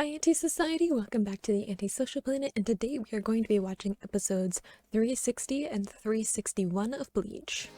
Hi Anti-Society, welcome back to the Antisocial Planet, and today we are going to be watching episodes 360 and 361 of Bleach.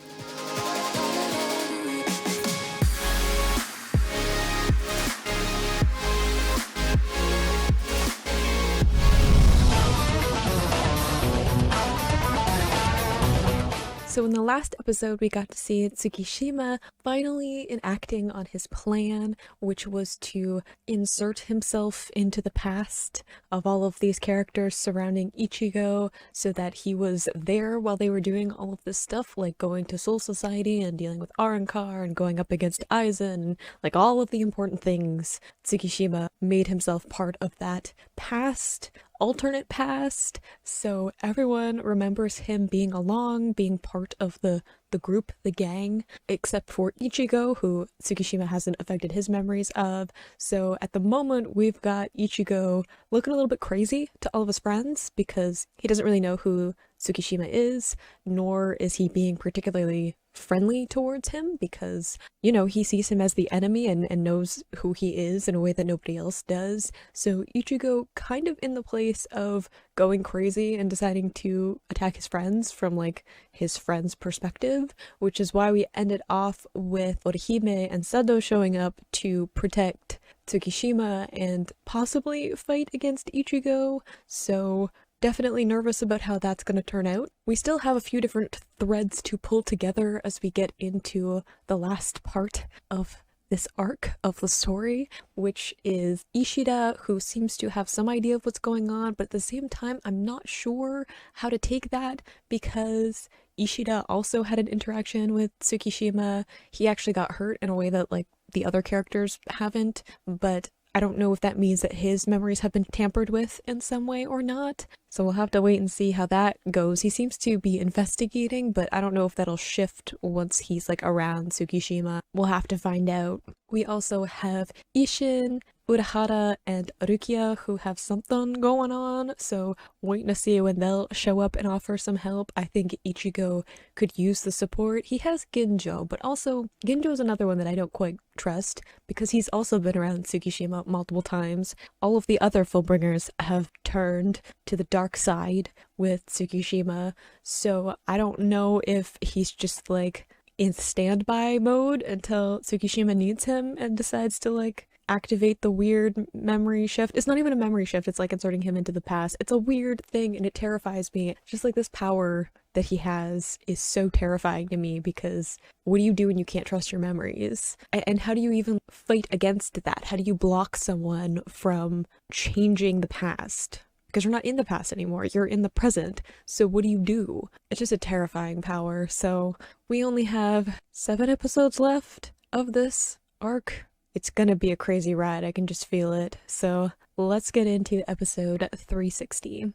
So in the last episode, we got to see Tsukishima finally enacting on his plan, which was to insert himself into the past of all of these characters surrounding Ichigo so that he was there while they were doing all of this stuff, like going to Soul Society and dealing with Arrancar and going up against Aizen, and like all of the important things. Tsukishima made himself part of that past, alternate past, so everyone remembers him being along, being part of the group, the gang, except for Ichigo, who Tsukishima hasn't affected his memories of. So at the moment, we've got Ichigo looking a little bit crazy to all of his friends because he doesn't really know who Tsukishima is, nor is he being particularly friendly towards him because, you know, he sees him as the enemy and knows who he is in a way that nobody else does. So Ichigo kind of in the place of going crazy and deciding to attack his friends from like his friend's perspective, which is why we ended off with Orihime and Sado showing up to protect Tsukishima and possibly fight against Ichigo. So definitely nervous about how that's going to turn out. We still have a few different threads to pull together as we get into the last part of this arc of the story, which is Ishida, who seems to have some idea of what's going on, but at the same time, I'm not sure how to take that because Ishida also had an interaction with Tsukishima. He actually got hurt in a way that like the other characters haven't, but I don't know if that means that his memories have been tampered with in some way or not. So we'll have to wait and see how that goes. He seems to be investigating, but I don't know if that'll shift once he's like around Tsukishima. We'll have to find out. We also have Ishin, Urahara, and Rukia who have something going on, so waiting to see when they'll show up and offer some help. I think Ichigo could use the support. He has Ginjo, but also Ginjo is another one that I don't quite trust because he's also been around Tsukishima multiple times. All of the other Fullbringers have turned to the dark side with Tsukishima, so I don't know if he's just like in standby mode until Tsukishima needs him and decides to like activate the weird memory shift. It's not even a memory shift, it's like inserting him into the past. It's a weird thing and it terrifies me. Just like this power that he has is so terrifying to me because what do you do when you can't trust your memories? And how do you even fight against that? How do you block someone from changing the past? Because you're not in the past anymore, you're in the present. So what do you do? It's just a terrifying power. So we only have 7 episodes left of this arc. It's gonna be a crazy ride, I can just feel it. So let's get into episode 360.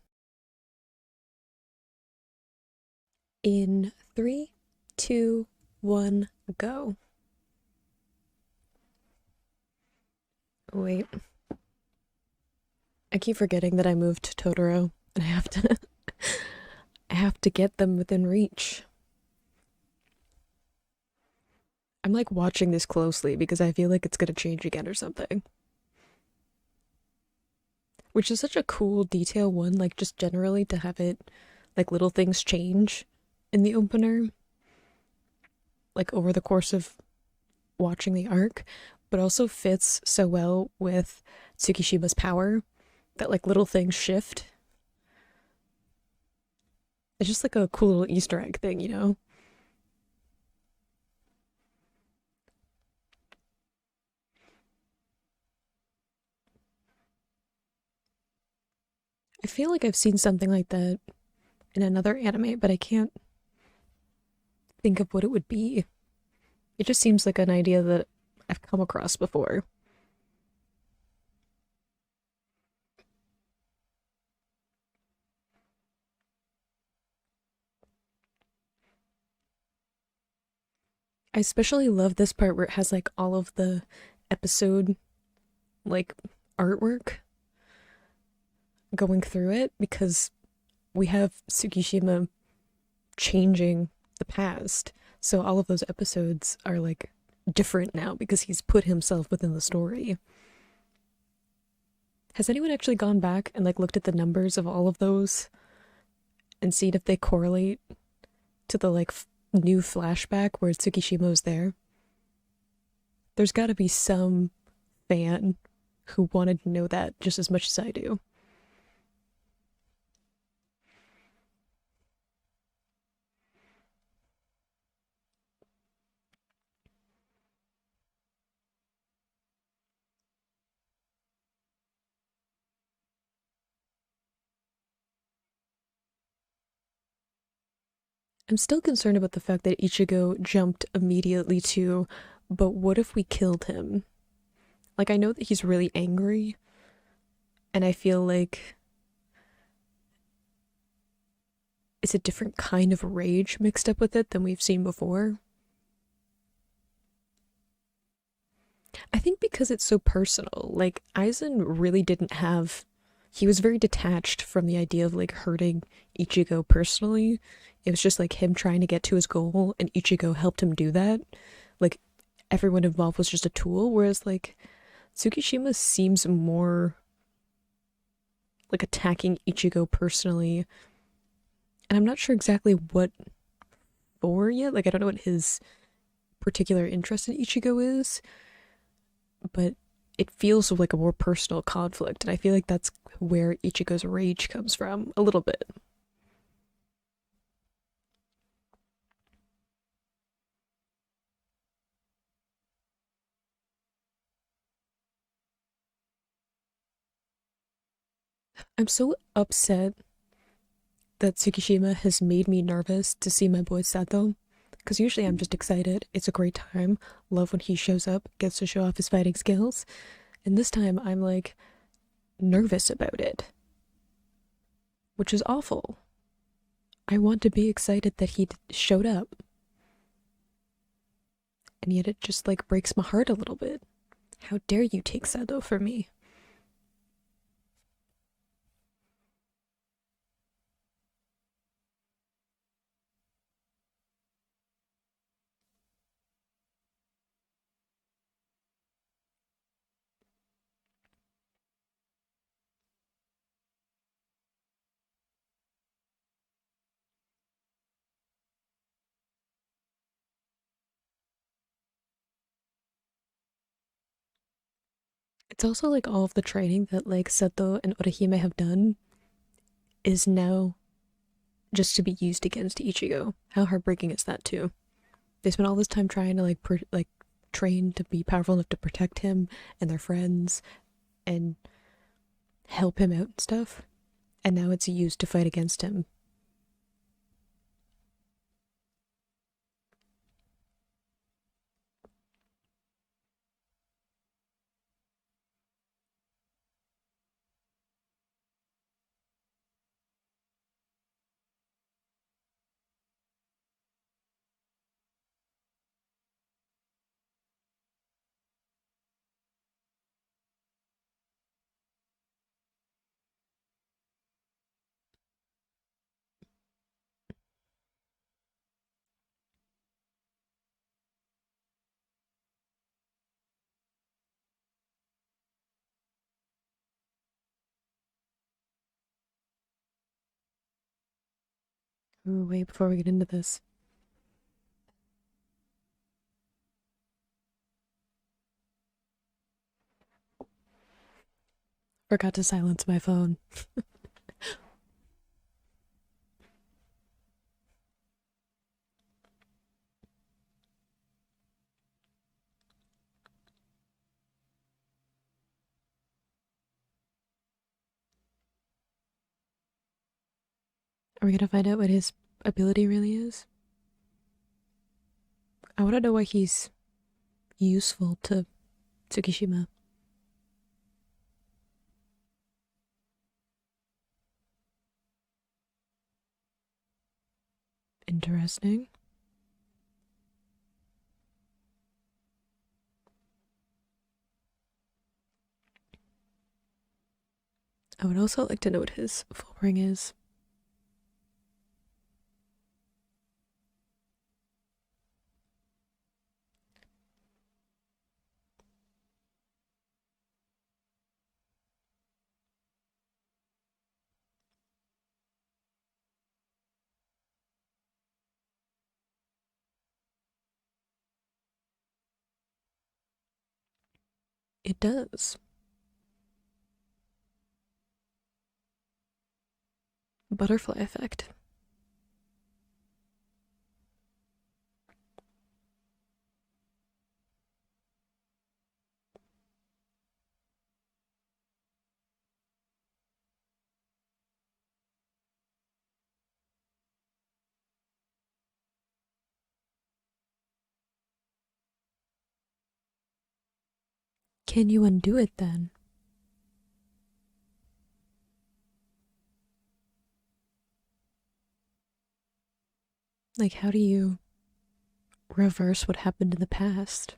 In 3, 2, 1, go. Wait. I keep forgetting that I moved Totoro and I have to get them within reach. I'm like watching this closely because I feel like it's gonna change again or something. Which is such a cool detail one, like just generally to have it, like little things change in the opener. Like over the course of watching the arc, but also fits so well with Tsukishima's power that like little things shift. It's just like a cool little Easter egg thing, you know? I feel like I've seen something like that in another anime, but I can't think of what it would be. It just seems like an idea that I've come across before. I especially love this part where it has like all of the episode like artwork going through it because we have Tsukishima changing the past. So all of those episodes are like different now because he's put himself within the story. Has anyone actually gone back and like looked at the numbers of all of those and seen if they correlate to the like new flashback where Tsukishima was there? There's got to be some fan who wanted to know that just as much as I do. I'm still concerned about the fact that Ichigo jumped immediately to, but what if we killed him? Like, I know that he's really angry, and I feel like it's a different kind of rage mixed up with it than we've seen before. I think because it's so personal, like, Aizen really didn't have. He was very detached from the idea of like hurting Ichigo personally. It was just like him trying to get to his goal, and Ichigo helped him do that. Like, everyone involved was just a tool, whereas like Tsukishima seems more like attacking Ichigo personally. And I'm not sure exactly what for yet. Like, I don't know what his particular interest in Ichigo is, but it feels like a more personal conflict. And I feel like that's where Ichigo's rage comes from, a little bit. I'm so upset that Tsukishima has made me nervous to see my boy Sato. Because usually I'm just excited. It's a great time. Love when he shows up, gets to show off his fighting skills. And this time I'm like nervous about it, which is awful. I want to be excited that he showed up. And yet it just like breaks my heart a little bit. How dare you take Sato from me? It's also like all of the training that like Sato and Orihime have done is now just to be used against Ichigo. How heartbreaking is that too? They spent all this time trying to like train to be powerful enough to protect him and their friends and help him out and stuff, and now it's used to fight against him. Ooh, wait, before we get into this, forgot to silence my phone. Are we gonna find out what his ability really is? I want to know why he's useful to Tsukishima. Interesting. I would also like to know what his full ring is. It does. Butterfly effect. Can you undo it then? Like, how do you reverse what happened in the past?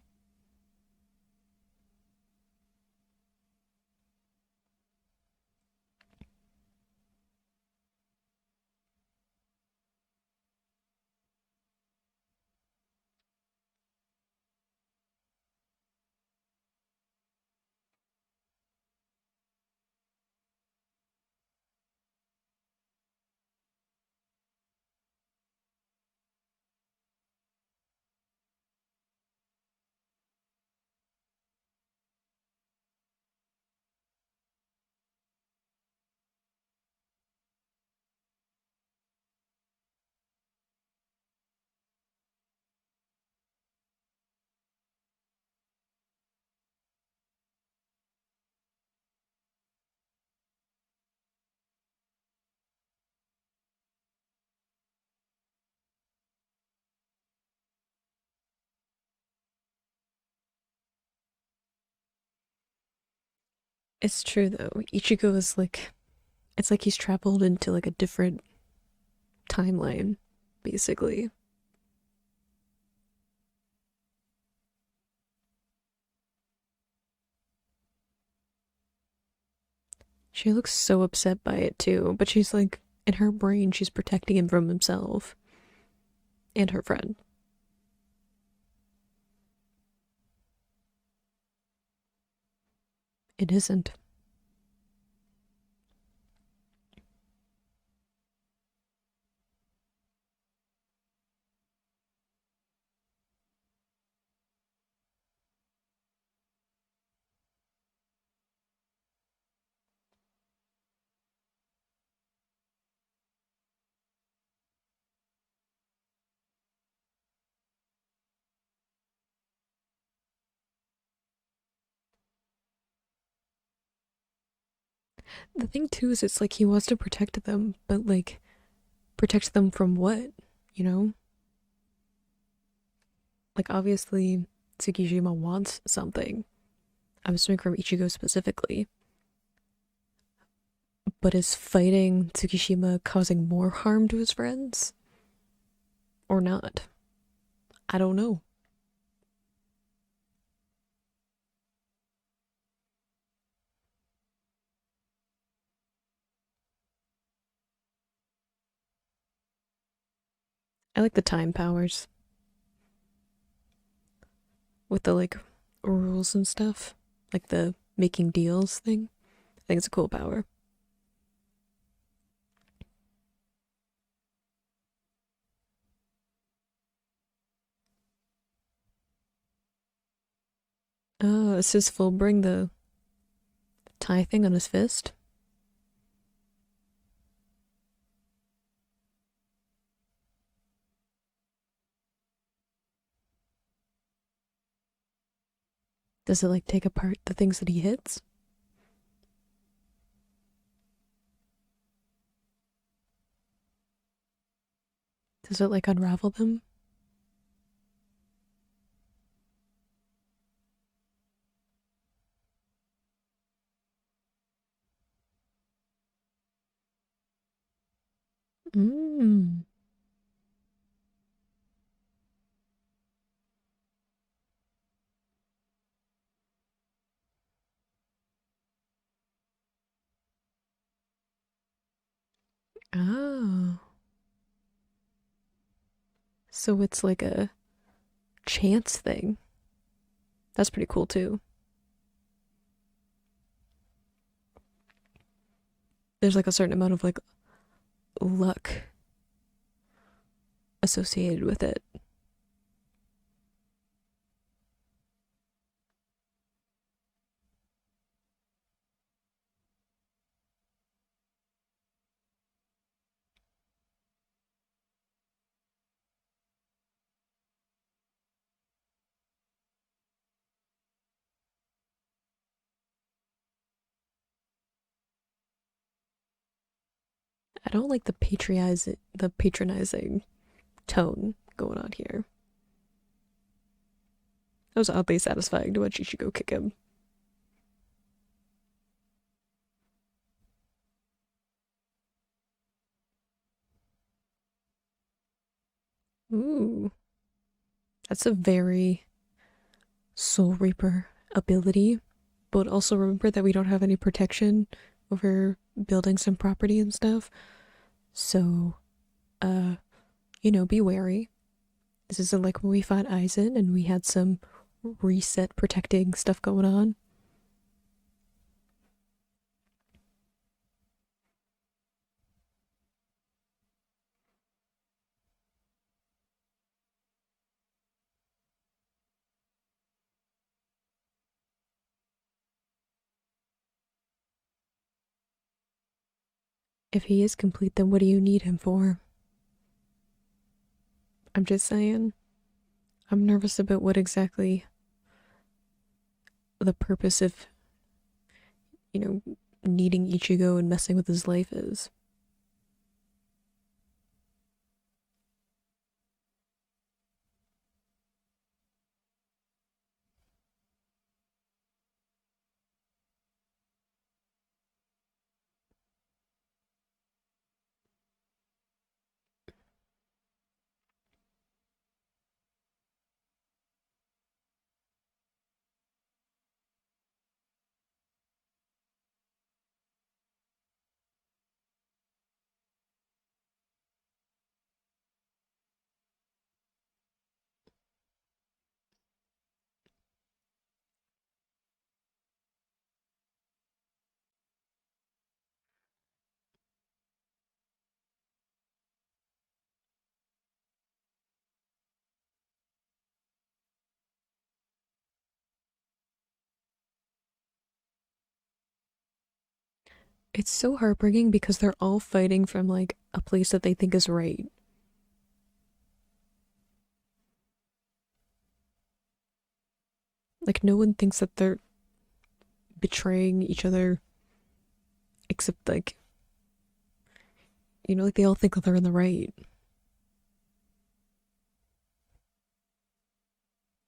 It's true though. Ichigo is like, it's like he's traveled into like a different timeline, basically. She looks so upset by it too, but she's like, in her brain, she's protecting him from himself and her friend. It isn't. The thing too is it's like he wants to protect them, but like, protect them from what? You know? Like, obviously, Tsukishima wants something. I'm assuming from Ichigo specifically. But is fighting Tsukishima causing more harm to his friends? Or not? I don't know. I like the time powers with the like rules and stuff. Like the making deals thing. I think it's a cool power. Oh, it says Fullbring the tie thing on his fist. Does it like take apart the things that he hits? Does it like unravel them? Mmm. Oh. So it's like a chance thing. That's pretty cool too. There's like a certain amount of like luck associated with it. I don't like the patronizing tone going on here. That was oddly satisfying to watch Ichigo kick him. Ooh, that's a very Soul Reaper ability. But also remember that we don't have any protection over buildings and property and stuff. So, uh, be wary. This isn't like when we fought Aizen and we had some reset protecting stuff going on. If he is complete, then what do you need him for? I'm just saying. I'm nervous about what exactly the purpose of, you know, needing Ichigo and messing with his life is. It's so heartbreaking because they're all fighting from like a place that they think is right. Like no one thinks that they're betraying each other except like like they all think that they're in the right.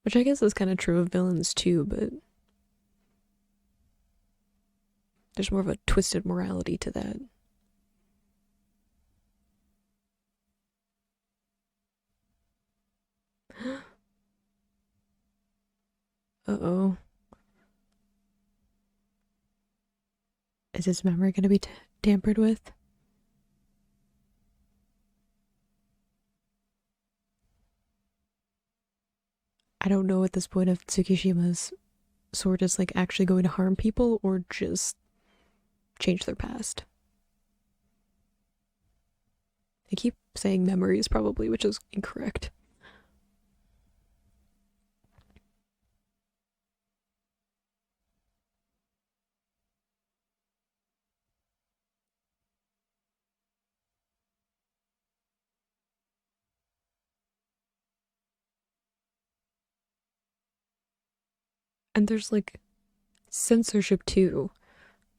Which I guess is kind of true of villains too, but there's more of a twisted morality to that. Uh-oh. Is his memory going to be tampered with? I don't know at this point if Tsukishima's sword is like actually going to harm people or just change their past. I keep saying memories probably, which is incorrect. And there's like censorship too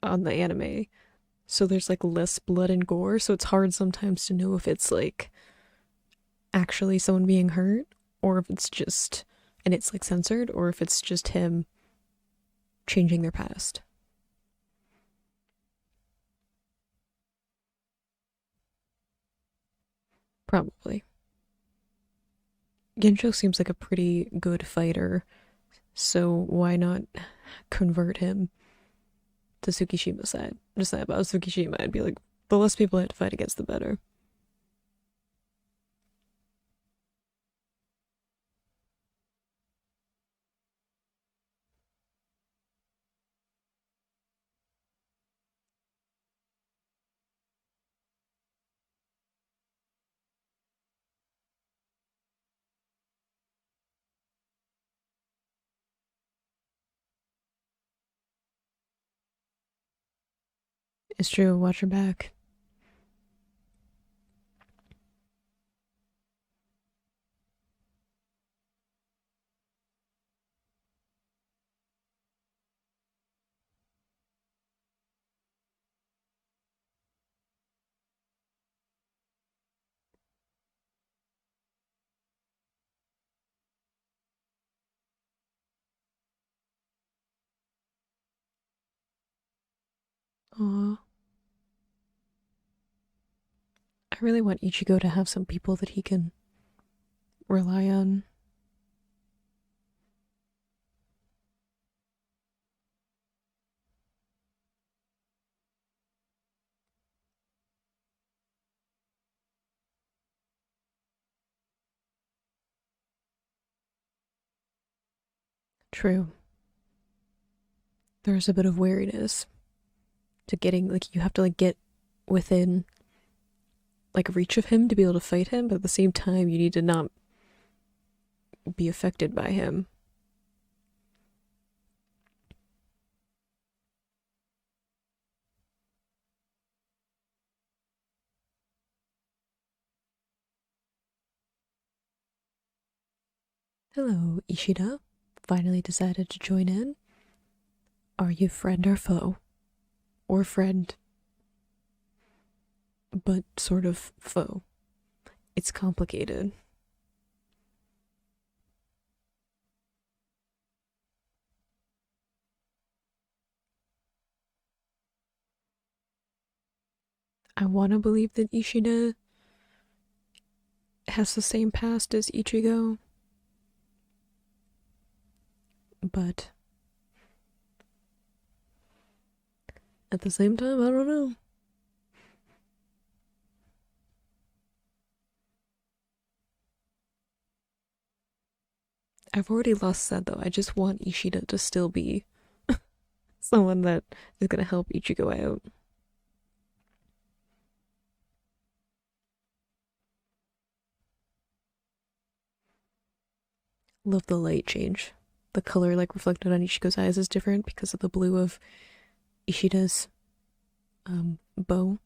on the anime. So there's like less blood and gore, so it's hard sometimes to know if it's like actually someone being hurt or if it's just and it's like censored or if it's just him changing their past. Probably. Ginjo seems like a pretty good fighter, so why not convert him to Tsukishima side? Just that about Tsukishima, I'd be like, the less people I have to fight against, the better. It's true, watch her back. I really want Ichigo to have some people that he can rely on. True. There's a bit of wariness to getting, like, you have to, like, get within, like, reach of him to be able to fight him, but at the same time, you need to not be affected by him. Hello, Ishida. Finally decided to join in. Are you friend or foe? Or friend, but sort of foe. It's complicated. I want to believe that Ishida has the same past as Ichigo, but at the same time, I don't know. I've already lost that though. I just want Ishida to still be someone that is gonna help Ichigo out. Love the light change. The color, like, reflected on Ichigo's eyes is different because of the blue of Ishida's bow.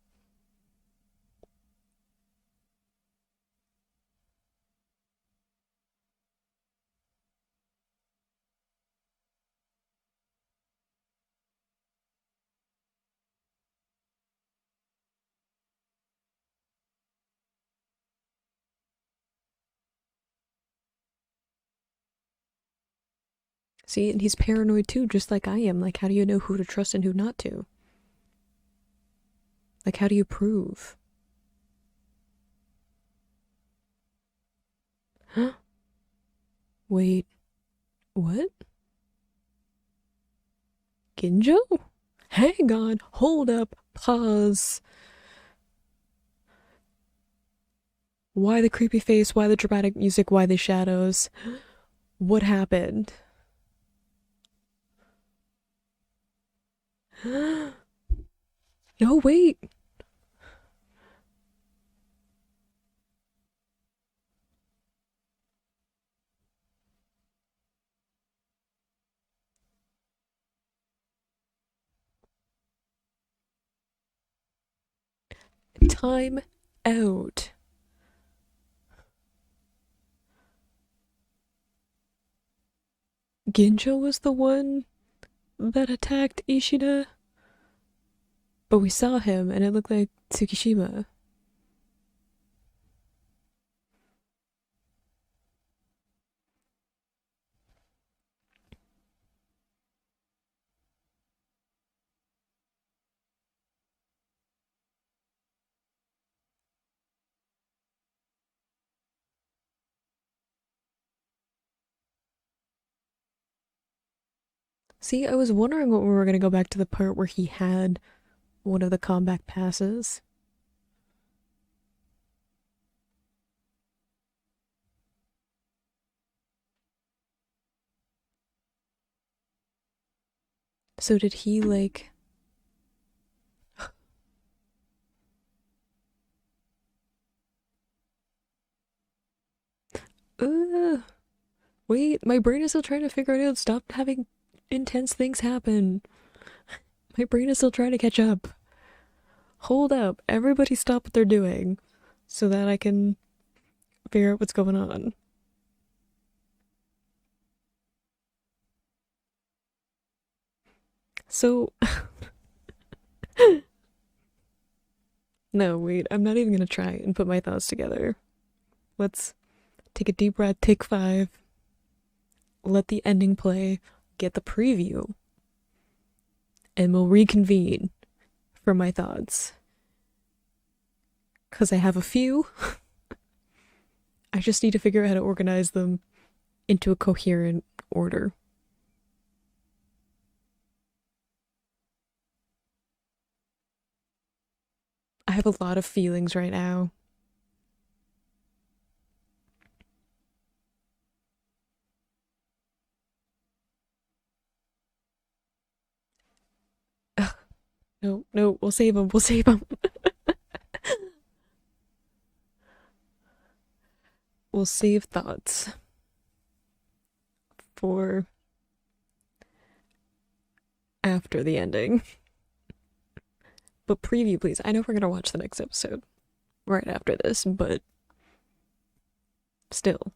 See, and he's paranoid too, just like I am. Like, how do you know who to trust and who not to? Like, how do you prove? Huh? Wait, what? Ginjo? Hang on, hold up, pause. Why the creepy face? Why the dramatic music? Why the shadows? What happened? No, wait. Time out. Ginjo was the one that attacked Ishida, but we saw him and it looked like Tsukishima. See, I was wondering when we were gonna go back to the part where he had one of the combat passes. So did he, like... Ugh. Wait, my brain is still trying to figure it out. Stop having intense things happen. My brain is still trying to catch up. Hold up. Everybody stop what they're doing so that I can figure out what's going on. So, no, wait, I'm not even gonna try and put my thoughts together. Let's take a deep breath, take 5, let the ending play, get the preview, and we'll reconvene for my thoughts. because I have a few. I just need to figure out how to organize them into a coherent order. I have a lot of feelings right now. Ugh, no, no, we'll save them. We'll save them. We'll save thoughts for after the ending. But preview, please. I know we're gonna watch the next episode right after this, but still.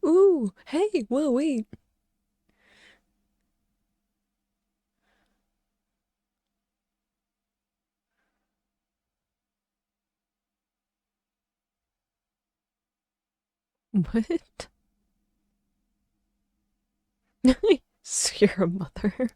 Ooh, hey, whoa, wait. What? So you're a mother.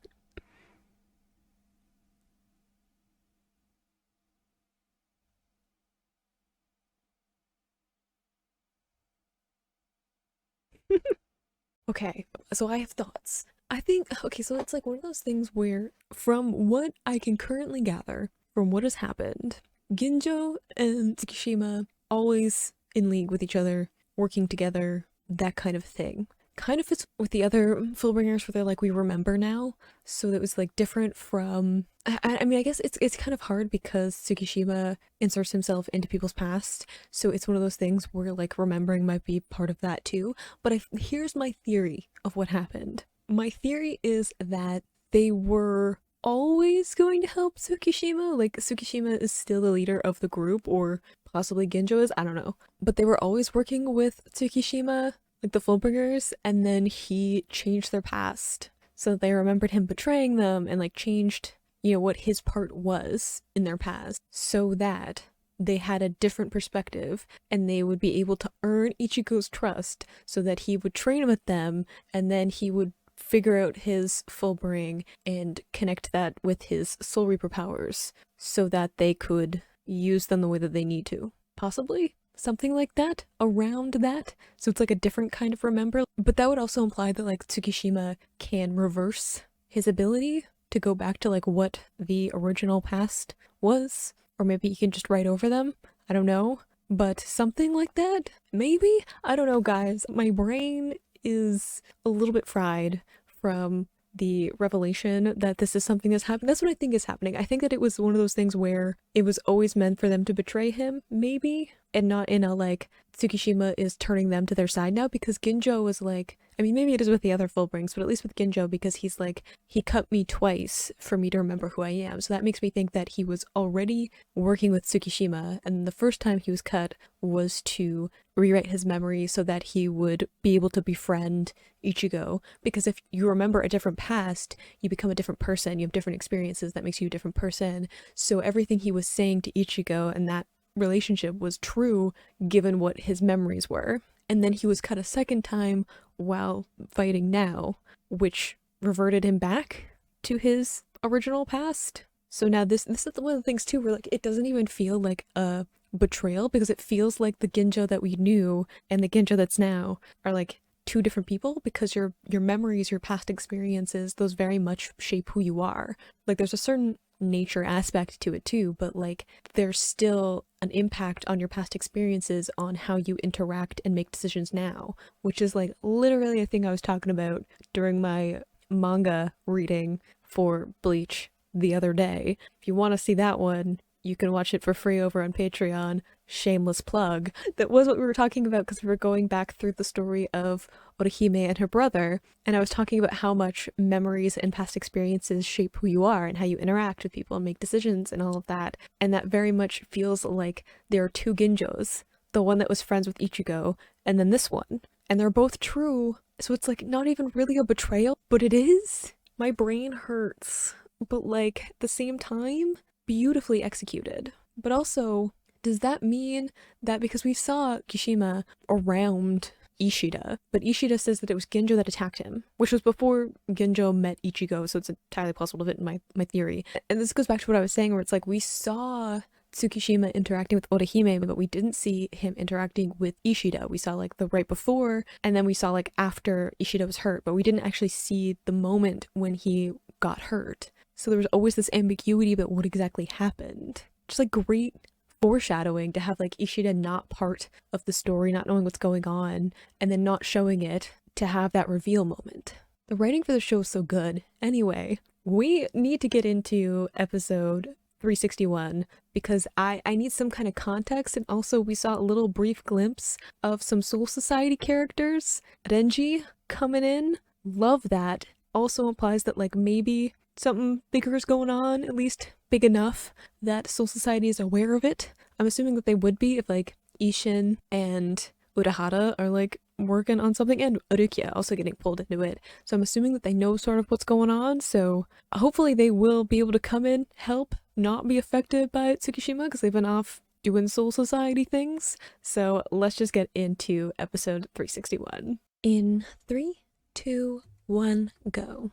Okay, so I have thoughts. I think, okay, so it's like one of those things where, from what I can currently gather, from what has happened, Ginjo and Tsukishima always in league with each other, working together, that kind of thing. Kind of fits with the other Fullbringers where they're like, we remember now. So that was like different from. I mean, I guess it's kind of hard because Tsukishima inserts himself into people's past. So it's one of those things where like remembering might be part of that too. But here's my theory of what happened. My theory is that they were always going to help Tsukishima. Like Tsukishima is still the leader of the group, or possibly Ginjo is, I don't know. But they were always working with Tsukishima, like the Fullbringers, and then he changed their past so that they remembered him betraying them and like changed, what his part was in their past so that they had a different perspective and they would be able to earn Ichigo's trust so that he would train with them and then he would figure out his Fullbring and connect that with his Soul Reaper powers so that they could use them the way that they need to. Possibly? Something like that, around that. So it's like a different kind of remember. But that would also imply that like Tsukishima can reverse his ability to go back to like what the original past was. Or maybe he can just write over them. I don't know. But something like that? Maybe? I don't know, guys. My brain is a little bit fried from the revelation that this is something that's happening. That's what I think is happening. I think that it was one of those things where it was always meant for them to betray him, maybe, and not in a like Tsukishima is turning them to their side now, because Ginjo was like, I mean, maybe it is with the other Fullbrings, but at least with Ginjo, because he's like, he cut me twice for me to remember who I am. So that makes me think that he was already working with Tsukishima, and the first time he was cut was to rewrite his memory so that he would be able to befriend Ichigo. Because if you remember a different past, you become a different person, you have different experiences, that makes you a different person. So everything he was saying to Ichigo and that relationship was true given what his memories were. And then he was cut a second time while fighting now, which reverted him back to his original past. So now this is one of the things too where like it doesn't even feel like a betrayal, because it feels like the Ginjo that we knew and the Ginjo that's now are like two different people, because your memories, your past experiences, those very much shape who you are. Like there's a certain nature aspect to it too, but like there's still an impact on your past experiences on how you interact and make decisions now, which is like literally a thing I was talking about during my manga reading for Bleach the other day. If you want to see that one, you can watch it for free over on Patreon. Shameless plug. That was what we were talking about, because we were going back through the story of Orihime and her brother, and I was talking about how much memories and past experiences shape who you are and how you interact with people and make decisions and all of that. And that very much feels like there are two Ginjos. The one that was friends with Ichigo, and then this one. And they're both true, so it's like not even really a betrayal, but it is. my brain hurts, but like at the same time, beautifully executed. But also, does that mean that because we saw Kishima around Ishida, but Ishida says that it was Ginjo that attacked him, which was before Ginjo met Ichigo, so it's entirely possible to fit in my theory. And this goes back to what I was saying, where it's like we saw Tsukishima interacting with Orihime, but we didn't see him interacting with Ishida. We saw like the right before, and then we saw like after Ishida was hurt, but we didn't actually see the moment when he got hurt. So there was always this ambiguity about what exactly happened. Just like great foreshadowing to have like Ishida not part of the story, not knowing what's going on, and then not showing it to have that reveal moment. The writing for the show is so good. Anyway, we need to get into episode 361 because I need some kind of context, and also we saw a little brief glimpse of some Soul Society characters. Renji coming in. Love that. Also implies that like maybe something bigger is going on, at least big enough that Soul Society is aware of it. I'm assuming that they would be if like Ishin and Urahara are like working on something, and Urukia also getting pulled into it. So I'm assuming that they know sort of what's going on, so hopefully they will be able to come in, help, not be affected by Tsukishima because they've been off doing Soul Society things. So let's just get into episode 361. In 3, 2, 1, go.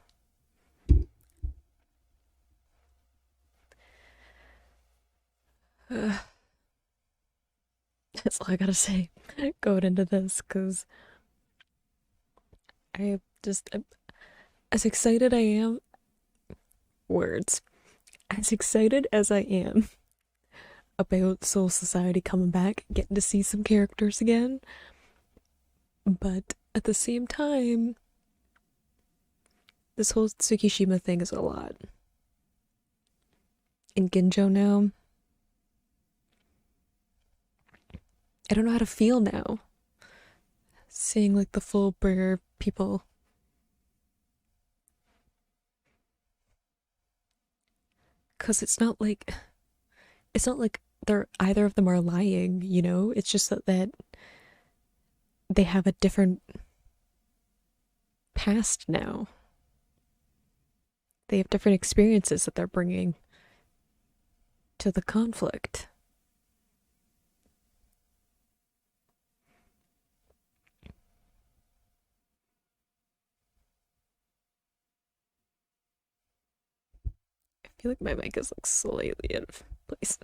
That's all I gotta say going into this, because I just, as excited I am, words, as excited as I am about Soul Society coming back, getting to see some characters again, but at the same time, this whole Tsukishima thing is a lot. In Ginjo now, I don't know how to feel now. Seeing like the full burger people. Cause it's not like they're either of them are lying, you know? It's just that they have a different past now. They have different experiences that they're bringing to the conflict. I feel like my mic is like slightly out of place.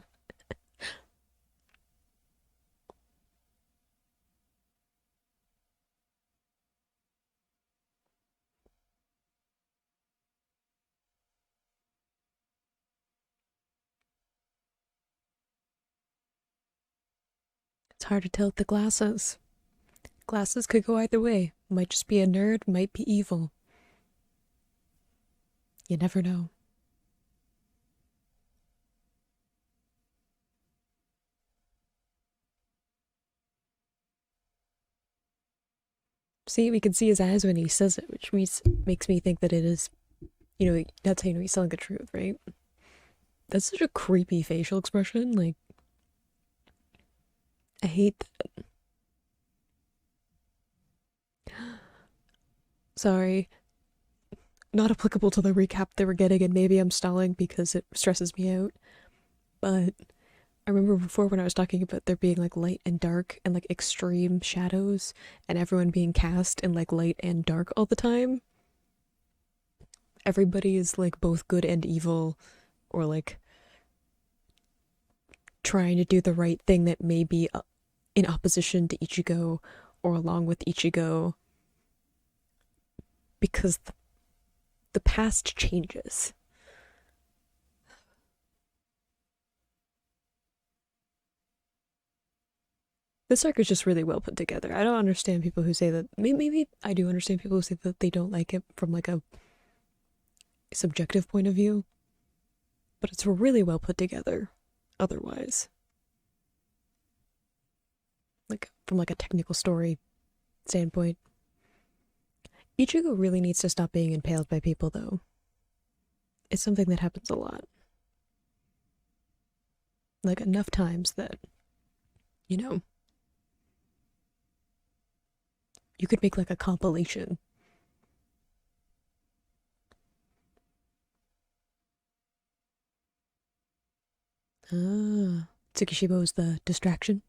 It's hard to tell with the glasses. Glasses could go either way. Might just be a nerd, might be evil. You never know. See, we can see his eyes when he says it, which makes me think that it is, you know, that's how you know he's telling the truth, right? That's such a creepy facial expression. Like, I hate that. Sorry. Not applicable to the recap they were getting, and maybe I'm stalling because it stresses me out. But I remember before when I was talking about there being like light and dark and like extreme shadows and everyone being cast in like light and dark all the time. Everybody is like both good and evil, or like trying to do the right thing that may be in opposition to Ichigo or along with Ichigo, because the past changes. This arc is just really well put together. I don't understand people who say that. Maybe I do understand people who say that they don't like it from like a subjective point of view, but it's really well put together otherwise. Like from like a technical story standpoint. Ichigo really needs to stop being impaled by people though. It's something that happens a lot. Like enough times that, you know, you could make like a compilation. Ah, Tsukishima was the distraction.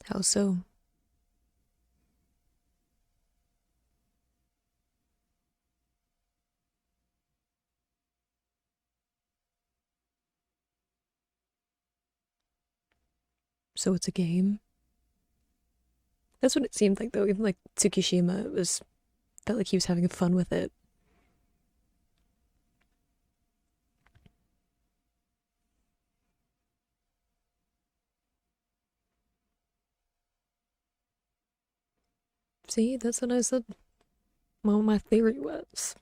How so? So it's a game? That's what it seemed like, though. Even like Tsukishima, it was felt like he was having fun with it. See, that's what I said. Well, my theory was.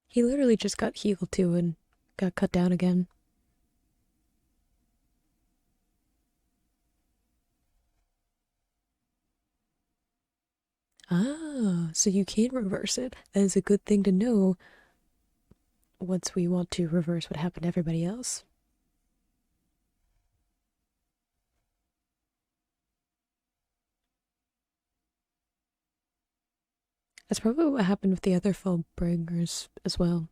He literally just got healed too and got cut down again. Ah, so you can reverse it. That is a good thing to know once we want to reverse what happened to everybody else. That's probably what happened with the other Fullbringers as well.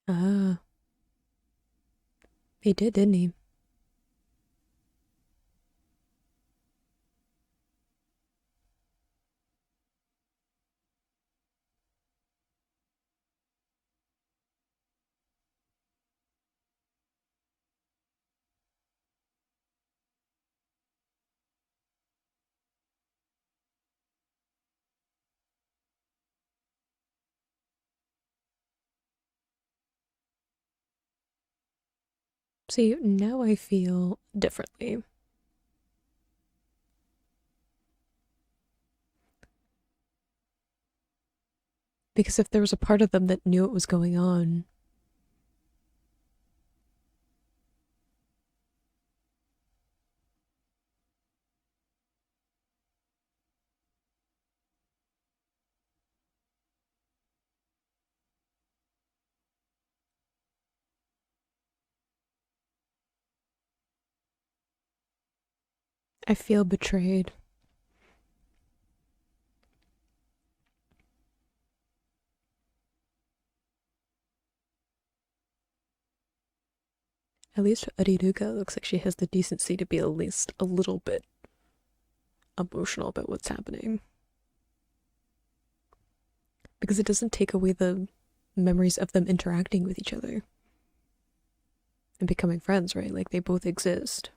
Ah, he did, didn't he? See, now I feel differently. Because if there was a part of them that knew what was going on, I feel betrayed. At least Ariruka looks like she has the decency to be at least a little bit emotional about what's happening. Because it doesn't take away the memories of them interacting with each other and becoming friends, right? Like they both exist.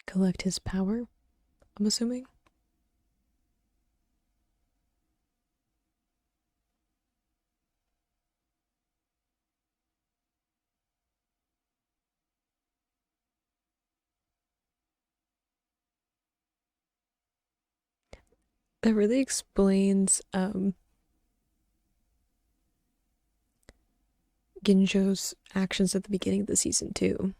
Collect his power, I'm assuming. That really explains Ginjo's actions at the beginning of the season, too.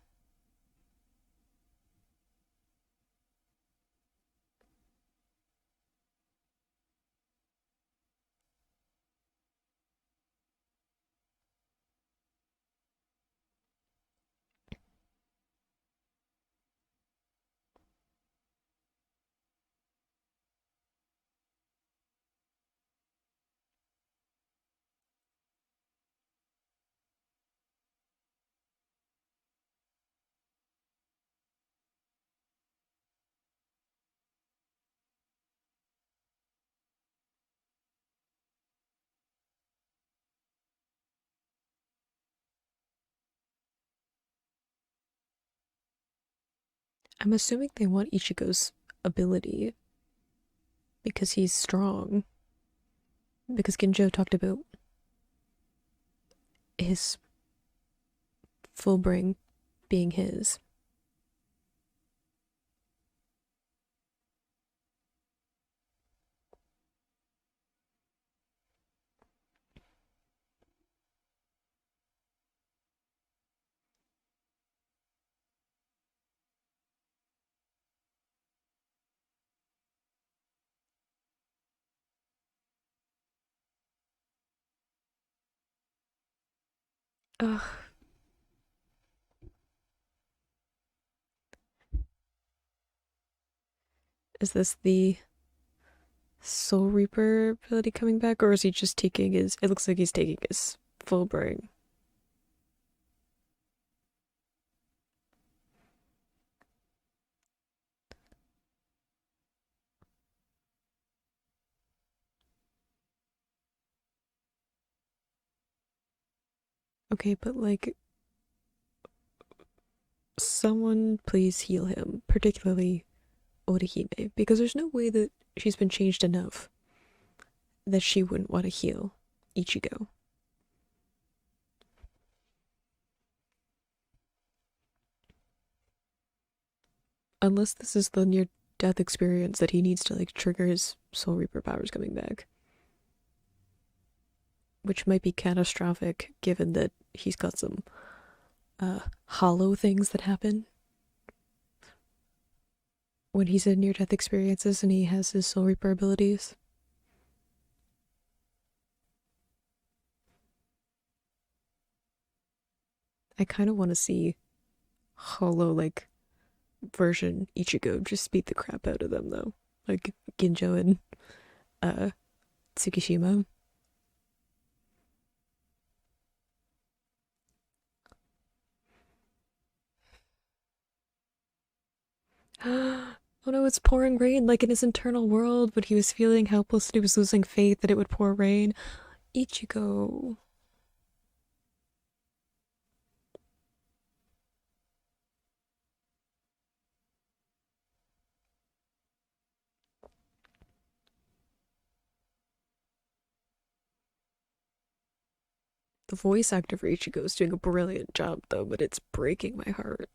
I'm assuming they want Ichigo's ability because he's strong. Because Ginjo talked about his full brain being his. Ugh, is this the Soul Reaper ability coming back, or is he just taking his? It looks like he's taking his full brain. Okay, but like, someone please heal him, particularly Orihime, because there's no way that she's been changed enough that she wouldn't want to heal Ichigo. Unless this is the near death experience that he needs to like trigger his Soul Reaper powers coming back. Which might be catastrophic given that he's got some hollow things that happen when he's in near death experiences and he has his Soul Reaper abilities. I kind of want to see hollow like version Ichigo just beat the crap out of them though, like Ginjo and uh Tsukishima. Oh no, it's pouring rain like in his internal world, but he was feeling helpless and he was losing faith that it would pour rain. Ichigo. The voice actor for Ichigo is doing a brilliant job though, but it's breaking my heart.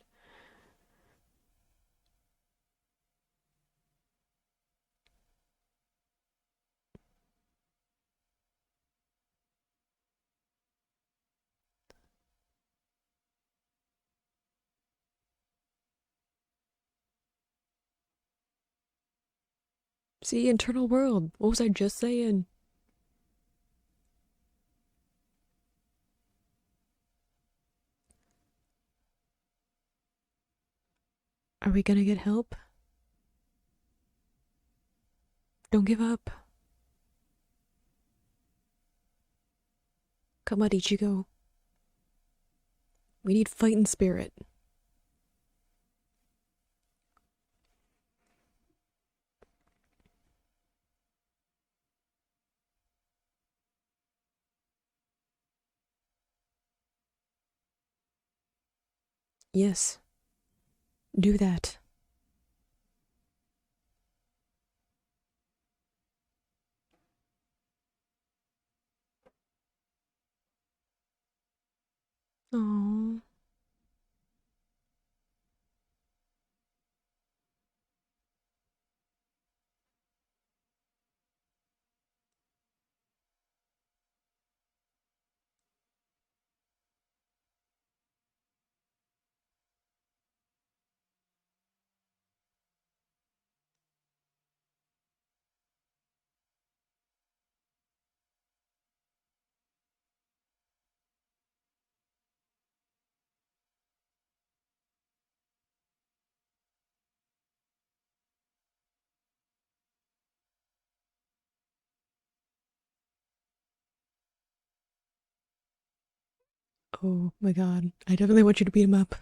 See, internal world. What was I just saying? Are we gonna get help? Don't give up. Come on, Ichigo. We need fighting spirit. Yes, do that. Oh, oh my god. I definitely want you to beat him up.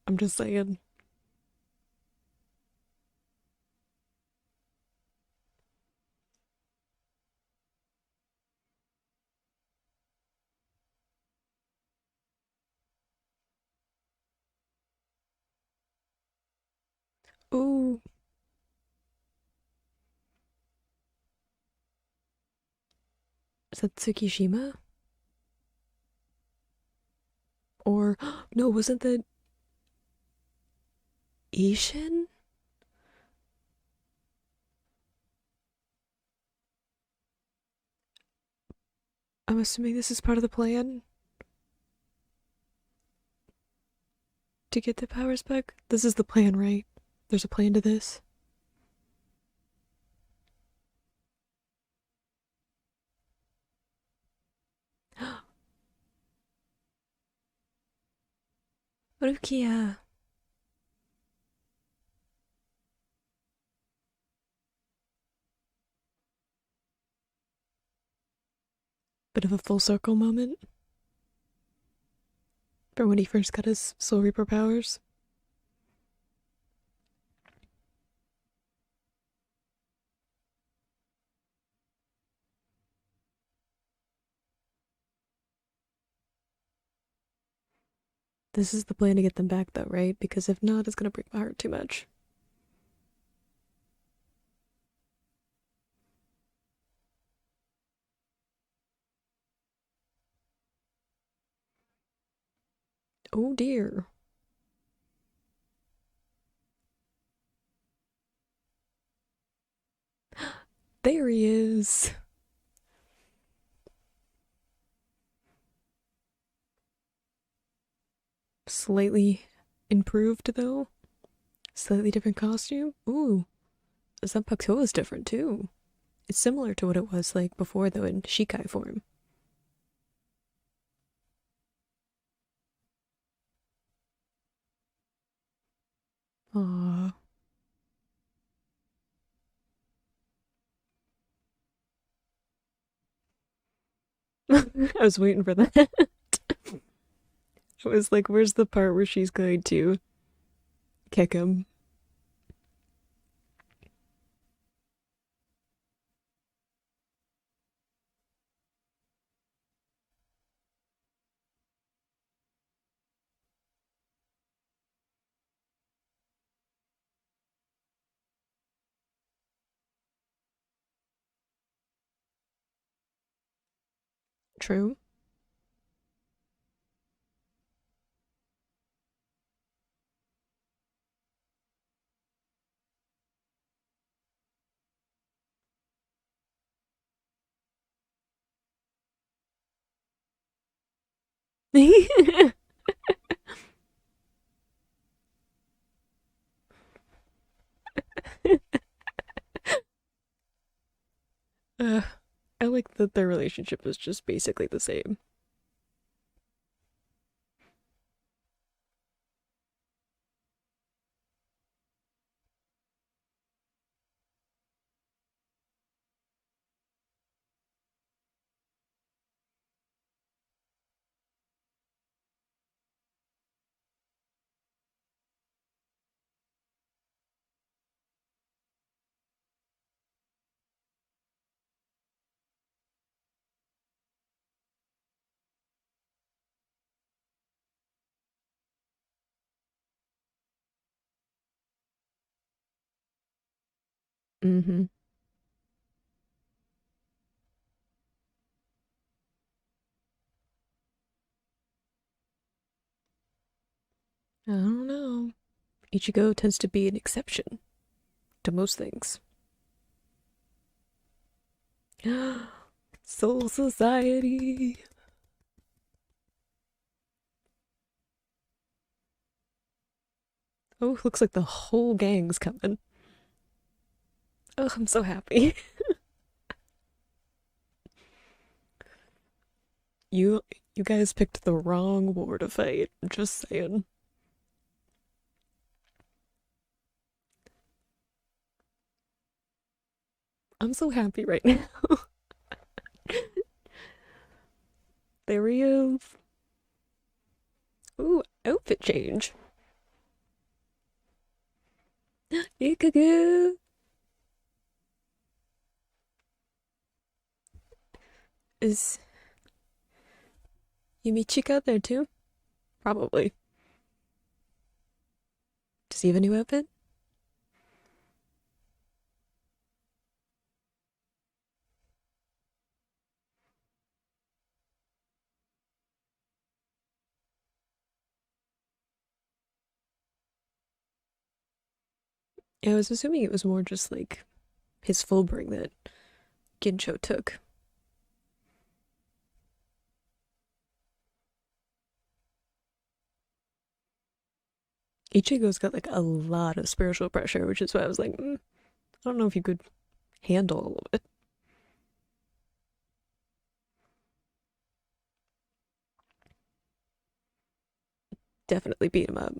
I'm just saying. Ooh, is that Tsukishima? Or no, wasn't that Ishin? I'm assuming this is part of the plan to get the powers back. This is the plan, right? There's a plan to this. Rukia. Bit of a full circle moment from when he first got his Soul Reaper powers. This is the plan to get them back, though, right? Because if not, it's gonna break my heart too much. Oh dear. There he is. Slightly improved, though. Slightly different costume. Ooh, Zanpakuto is different, too. It's similar to what it was like before, though, in Shikai form. Aww. I was waiting for that. I was like, where's the part where she's going to kick him? True. uh, I like that their relationship is just basically the same. Mm-hmm. I don't know. Ichigo tends to be an exception to most things. Soul Society. Oh, looks like the whole gang's coming. Oh, I'm so happy. You you guys picked the wrong war to fight. I'm just saying. I'm so happy right now. There he is. Ooh, outfit change. Ikagu. Is Yumichika there too? Probably. Does he have a new outfit? I was assuming it was more just like his full bring that Gincho took. Ichigo's got like a lot of spiritual pressure, which is why I was like, I don't know if you could handle all of it. Definitely beat him up.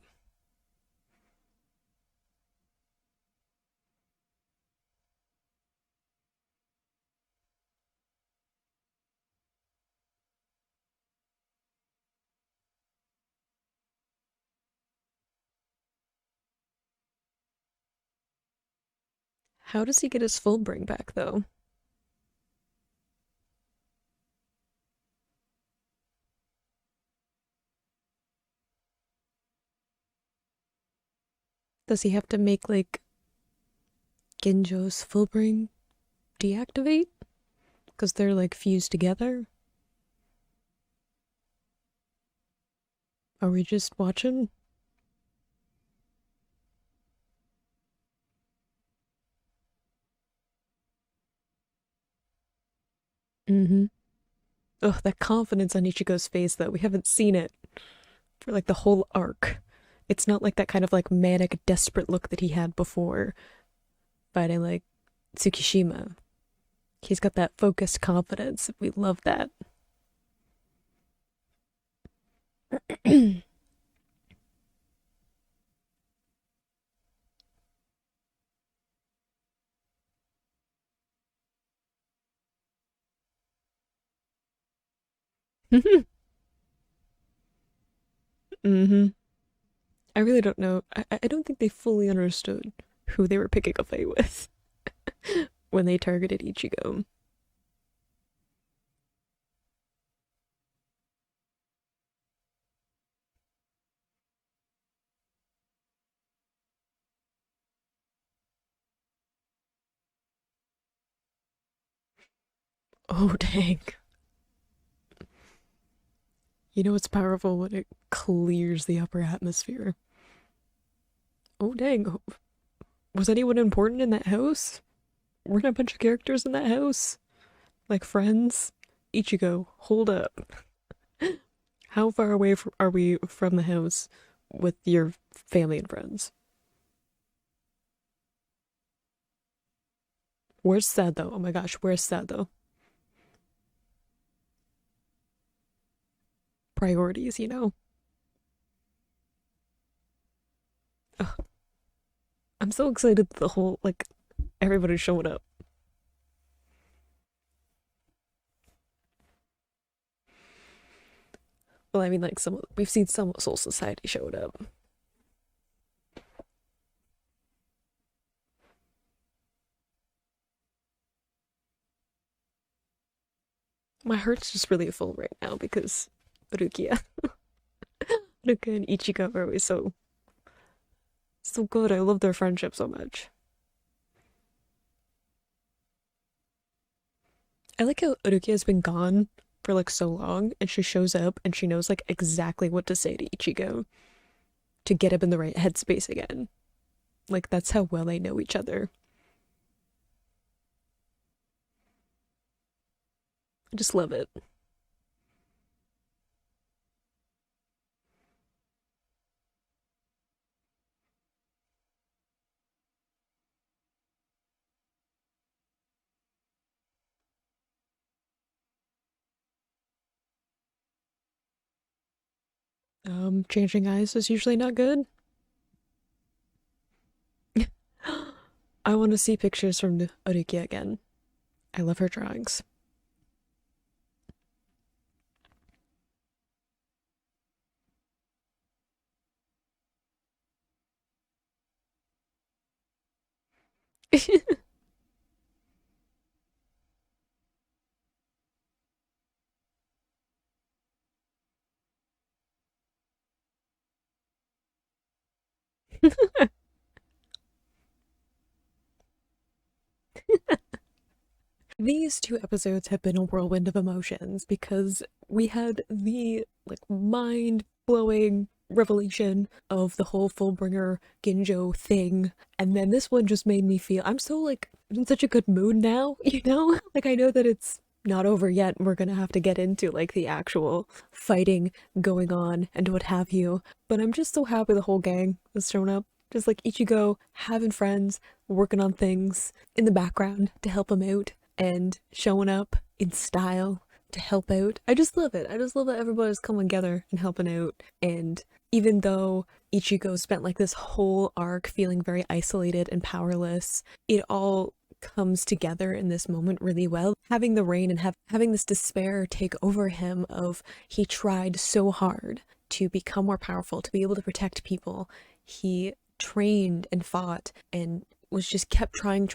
How does he get his full bring back though? Does he have to make like Ginjo's full bring deactivate? Because they're like fused together? Are we just watching? Mm-hmm. Ugh, that confidence on Ichigo's face though. We haven't seen it for like the whole arc. It's not like that kind of like manic, desperate look that he had before fighting like Tsukishima. He's got that focused confidence. We love that. Mm-hmm. I really don't know. I don't think they fully understood who they were picking a fight with when they targeted Ichigo. Oh, dang. You know it's powerful when it clears the upper atmosphere. Oh, dang. Was anyone important in that house? Weren't a bunch of characters in that house? Like friends? Ichigo, hold up. How far away are we from the house with your family and friends? Where's Sad though? Oh my gosh, where's Sad though? Priorities, you know? Ugh, I'm so excited that the whole, like, everybody's showing up. Well, I mean, like, we've seen some Soul Society showed up. My heart's just really full right now because Rukia. Rukia and Ichigo are always so good. I love their friendship so much. I like how Rukia has been gone for like so long and she shows up and she knows like exactly what to say to Ichigo to get him in the right headspace again. Like that's how well they know each other. I just love it. Changing eyes is usually not good. I want to see pictures from Rukia again. I love her drawings. These two episodes have been a whirlwind of emotions because we had the like mind blowing revelation of the whole Fullbringer Ginjo thing. And then this one just made me feel I'm so like in such a good mood now, you know? Like I know that it's not over yet. We're gonna have to get into like the actual fighting going on and what have you. But I'm just so happy the whole gang has shown up. Just like Ichigo having friends, working on things in the background to help him out and showing up in style to help out. I just love it. I just love that everybody's coming together and helping out. And even though Ichigo spent like this whole arc feeling very isolated and powerless, it all comes together in this moment really well. Having the rain and having this despair take over him of he tried so hard to become more powerful, to be able to protect people. He trained and fought and was just kept trying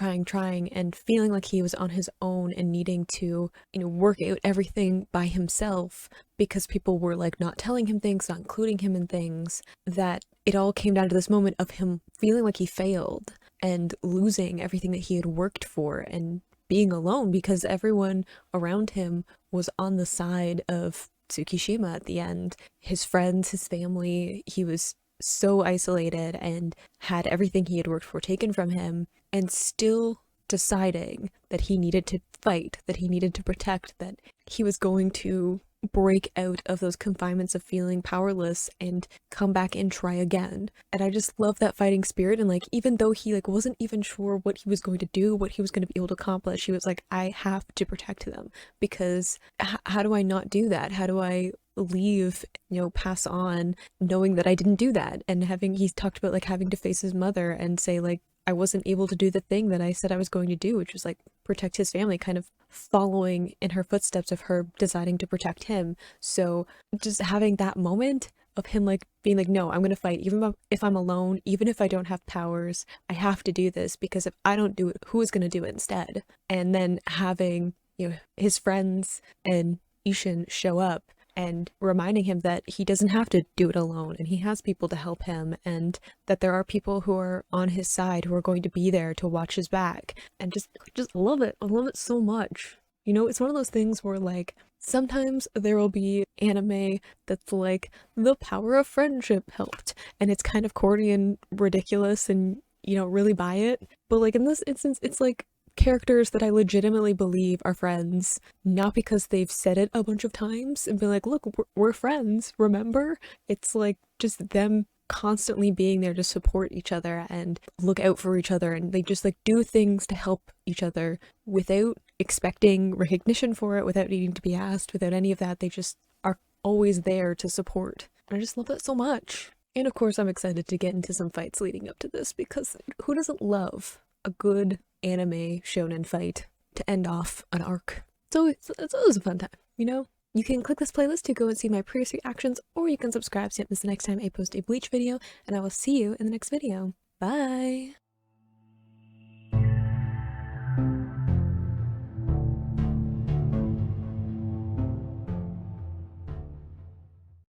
and feeling like he was on his own and needing to, you know, work out everything by himself because people were like not telling him things, not including him in things, that it all came down to this moment of him feeling like he failed and losing everything that he had worked for and being alone because everyone around him was on the side of Tsukishima at the end. His friends, his family, he was so isolated and had everything he had worked for taken from him, and still deciding that he needed to fight, that he needed to protect, that he was going to break out of those confinements of feeling powerless and come back and try again. And I just love that fighting spirit. And like even though he like wasn't even sure what he was going to do, what he was going to be able to accomplish, he was like, I have to protect them because how do I not do that? How do I leave, you know, pass on knowing that I didn't do that? And he's talked about like having to face his mother and say like, I wasn't able to do the thing that I said I was going to do, which was like protect his family, kind of following in her footsteps of her deciding to protect him. So just having that moment of him like being like, no, I'm going to fight even if I'm alone, even if I don't have powers, I have to do this because if I don't do it, who is going to do it instead? And then having, you know, his friends and Ishin show up and reminding him that he doesn't have to do it alone and he has people to help him and that there are people who are on his side who are going to be there to watch his back, and just love it. I love it so much. You know, it's one of those things where like sometimes there will be anime that's like the power of friendship helped and it's kind of corny and ridiculous and you don't really buy it, but like in this instance it's like characters that I legitimately believe are friends, not because they've said it a bunch of times and been like, look, we're friends, remember? It's like just them constantly being there to support each other and look out for each other, and they just like do things to help each other without expecting recognition for it, without needing to be asked, without any of that. They just are always there to support. I just love that so much. And of course I'm excited to get into some fights leading up to this because who doesn't love a good anime shonen fight to end off an arc? So it's always a fun time, you know? You can click this playlist to go and see my previous reactions, or you can subscribe so you don't miss the next time I post a Bleach video, and I will see you in the next video. Bye!